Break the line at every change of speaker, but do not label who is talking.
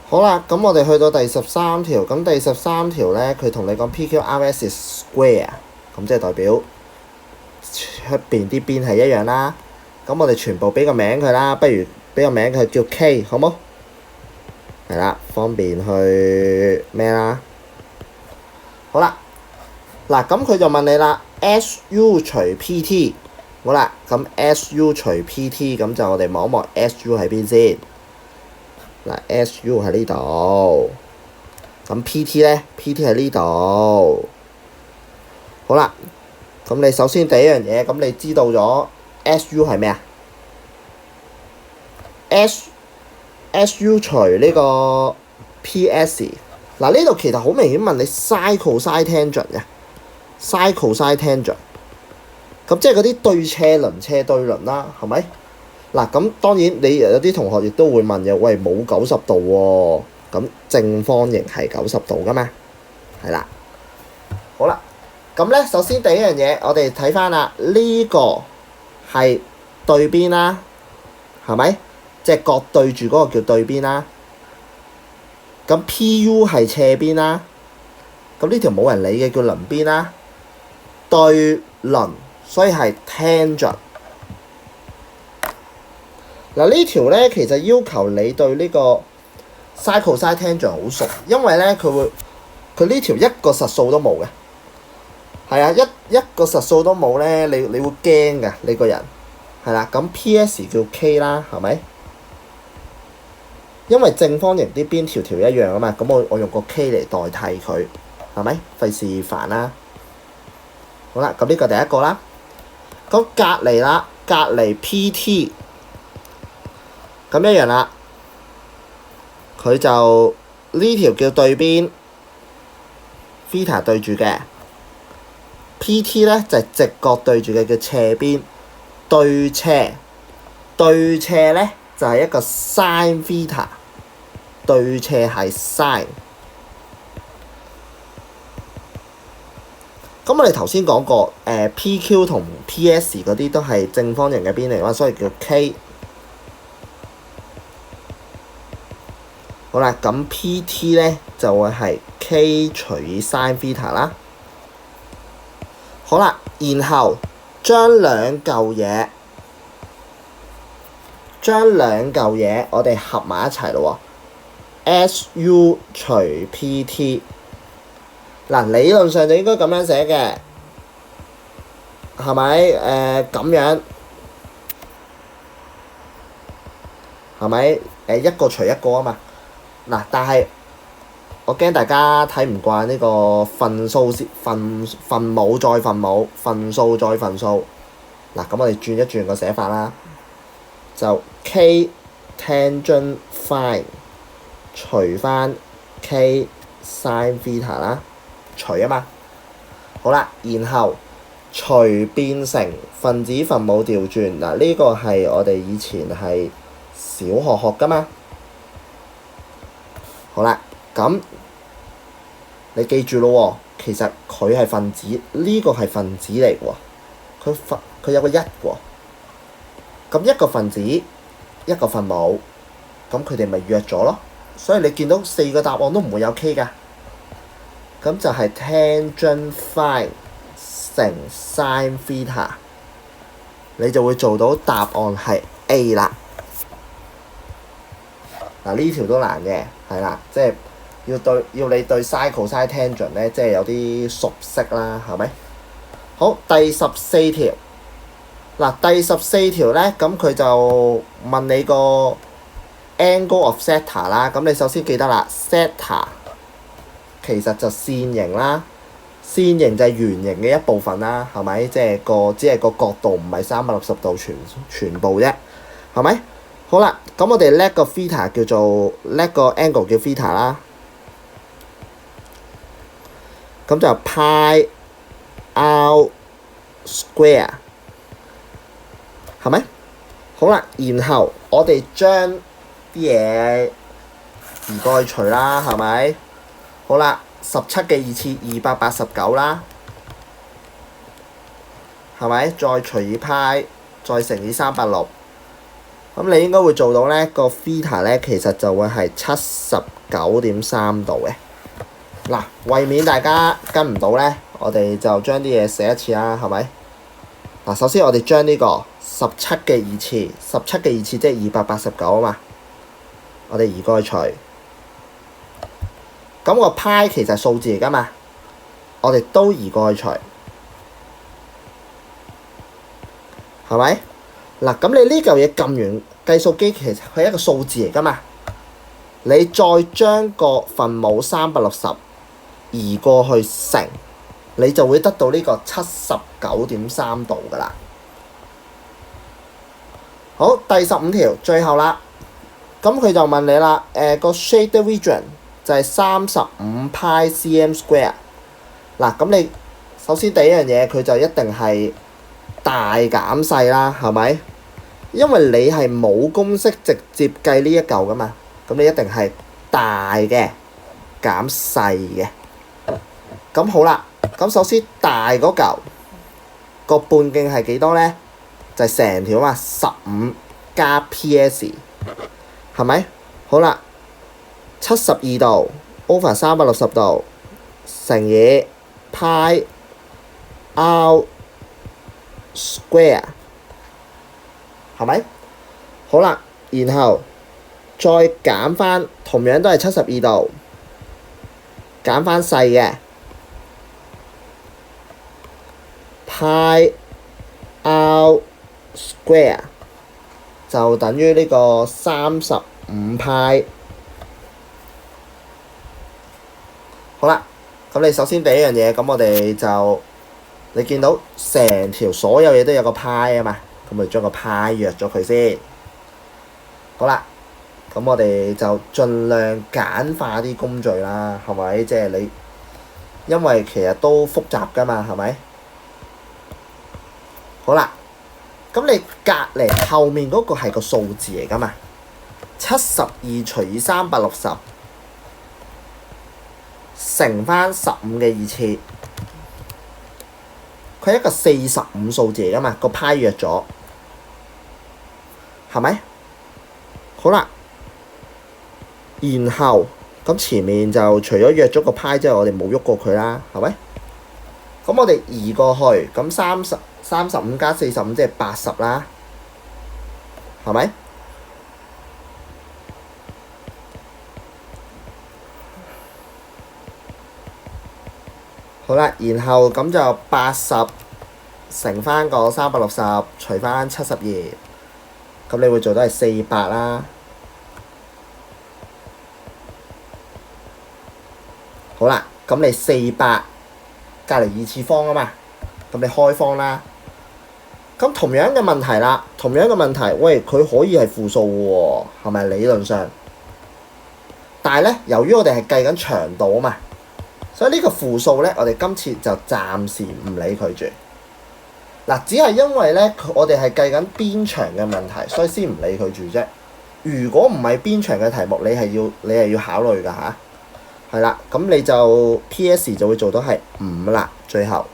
好啦，咁我哋去到第13條，咁第13條咧，佢同你講 PQRS is square， 咁即係代表出邊啲邊係一樣啦。咁我哋全部俾個名佢啦，不如俾個名佢叫 K， 好冇？係啦，方便去咩啦？好啦，嗱咁佢就問你啦 ，SU 除 PT， 好啦，咁 SU 除 PT， 咁就我哋望一望 SU 喺邊先。嗱 ，SU 喺呢度，咁 PT 咧 ，PT 喺呢度。好啦，咁你首先第一樣嘢，咁你知道咗 SU 係咩啊？SU 除呢個 PS， 嗱呢度其實好明顯問你 sin cosine tangent 嘅 sin cosine tangent， 咁即係嗰啲對斜對輪啦，係咪？嗱咁當然你有啲同學亦都會問嘅，喂冇90度喎，咁正方形係90度噶嘛？係啦，好啦，咁咧首先第一樣嘢，我哋睇翻啦，呢個係對邊啦，係咪？即係角對住嗰個叫對邊啦。咁 PU 係斜邊啦，咁呢條冇人理嘅叫鄰邊啦，對鄰，所以係 tangent。嗱呢條咧其實要求你對呢個 sin cosine tangent 好熟，因為咧佢呢條一個實數都冇嘅，係啊，一個實數都冇咧，你會驚㗎你個人，係啦，咁 PS 叫 K 啦，係咪？因為正方形啲邊條條一樣啊嘛，咁我用個 K 嚟代替佢，係咪？費事煩啦。好啦，咁呢個第一個啦，咁隔離啦，隔離 PT。咁一樣啦，佢就呢條叫對邊 theta 對住嘅 PT 咧就係直角對住嘅叫斜邊對斜咧就係一個 sin theta 對斜係 sin。咁我哋頭先講過PQ 同 PS 嗰啲都係正方形嘅邊嚟㗎嘛，所以叫 K。好啦，咁 PT 咧就會係 K 除以 sin theta 啦。好啦，然後將兩嚿嘢我哋合埋一齊咯喎。SU 除 PT， 嗱理論上就應該咁樣寫嘅，係咪？咁樣係咪？一個除一個啊嘛。嗱，但係我驚大家睇唔慣呢個分數分母再分母，分數再分數。嗱，咁我哋轉一轉個寫法啦，就 K tangent phi 除翻 K sin theta 啦，除啊嘛。好啦，然後除變成分子分母調轉。嗱，呢個係我哋以前係小學學噶嘛。好啦，咁你記住咯喎，其實佢係分子，呢個係分子嚟喎，佢有個一喎，咁一個分子一個分母，咁佢哋咪約咗咯，所以你見到4個答案都唔會有 K 㗎，咁就係 tangent phi 乘 sin theta， 你就會做到答案係 A 啦。嗱呢條都難嘅，係啦，即係要你對 sin cosine tangent 咧，即係有啲熟悉啦，係咪？好，第14條，嗱第14條咧，咁佢就問你個 angle of theta 啦，咁你首先記得啦 theta 其實就線形啦，線形就係圓形嘅一部分啦，係咪？即係只係個角度唔係360度全部啫，係咪？好啦，咁我哋叻個 theta 叫做叻個 angle 叫 theta 啦，咁就 pi r square 係咪？好啦，然後我哋將啲嘢移過去除啦，係咪？好啦，17嘅2次289啦，係咪？再除以 pi， 再乘以360。咁你應該會做到咧，個 theta 咧其實就會係79.3度嘅。嗱，為免大家跟唔到咧，我哋就將啲嘢寫一次啦，係咪？嗱，首先我哋將呢個17嘅二次即係289啊嘛，我哋移過去除。咁個派其實係數字嚟㗎嘛，我哋都移過去除，係咪？嗱，咁你呢嚿嘢撳完計數機，其實佢係一個數字嚟㗎嘛，你再將個分母360移過去乘，你就會得到呢個79.3度㗎啦。好，第15條最後啦，咁佢就問你啦，個 shaded region 就係35 pi cm square。嗱，咁你首先第一樣嘢佢就一定係大減細啦，係咪？因為你係冇公式直接計呢一嚿噶嘛，咁你一定係大嘅減細嘅。咁好啦，咁首先大嗰嚿個半徑係幾多咧？就係成條嘛，15加 PS， 係咪？好啦，72度 over 360度乘以 pi r square， 係咪？好啦，然後再減翻，同樣都係72度，減翻細嘅 pi r square 就等於呢個35 pi。好啦，咁你首先第一樣嘢，咁我哋就你見到成條所有嘢都有個派啊嘛，咁咪將個派約咗佢先。好啦，咁我哋就盡量簡化啲工序啦，係咪？即係你，因為其實都複雜㗎嘛，係咪？好啦，咁你隔離後面嗰個係個數字嚟㗎嘛，72除以360乘翻15嘅二次，佢係一個45數字嚟㗎嘛，個派約咗，係咪？好啦，然後咁前面就除咗約咗個派之後，我哋冇喐過佢啦，係咪？咁我哋移過去，咁35加45即係80啦，係咪？好啦，然後咁就80乘翻個360除翻72，咁你會做到係400啦。好啦，咁你400隔離二次方啊嘛，咁你開方啦。咁同樣嘅問題啦，喂，佢可以係負數喎，係咪理論上？但係咧，由於我哋係計緊長度啊嘛，所以呢個負數咧，我哋今次就暫時唔理佢住。嗱，只係因為咧，我哋係計緊邊長嘅問題，所以先唔理佢住啫。如果唔係邊長嘅題目，你係要考慮㗎嚇。係啦，咁你就 PS 就會做到係5啦，最後。